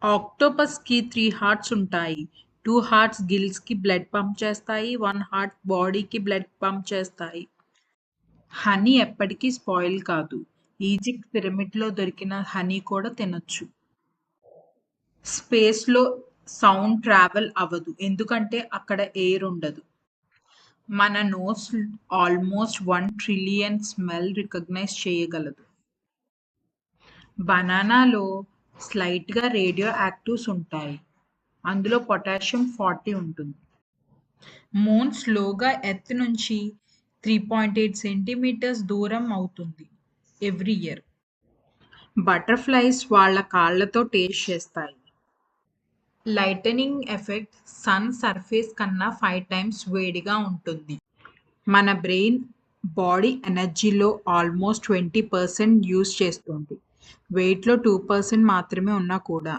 ఆక్టోపస్‌కి 3 hearts ఉంటాయి. 2 hearts గిల్స్‌కి blood pump చేస్తాయి. 1 heart బాడీకి బ్లడ్ పంప్ చేస్తాయి. హనీ ఎప్పటికీ స్పాయిల్ కాదు. ఈజిప్ట్ పిరమిడ్‌లో దొరికిన హనీ కూడా తినొచ్చు. స్పేస్‌లో సౌండ్ ట్రావెల్ అవ్వదు. ఎందుకంటే అక్కడ ఎయిర్ ఉండదు. మన nose almost 1 trillion smell recognise చేయగలదు. బనానాలో స్లైట్‌గా రేడియో యాక్టివ్స్ ఉంటాయి. అందులో పొటాషియం 40 ఉంటుంది. మూన్ స్లోగా ఎర్త్ నుంచి 3.8 సెంటీమీటర్స్ దూరం అవుతుంది ఎవ్రీ ఇయర్. బటర్‌ఫ్లైస్ వాళ్ళ కాళ్ళతో టేస్ట్ చేస్తాయి. లైటనింగ్ ఎఫెక్ట్ సన్ సర్ఫేస్ కన్నా 5 టైమ్స్ వేడిగా ఉంటుంది. మన బ్రెయిన్ బాడీ ఎనర్జీలో ఆల్మోస్ట్ 20% యూజ్ చేస్తుంది. వెయిట్‌లో 2% మాత్రమే ఉన్నా కూడా.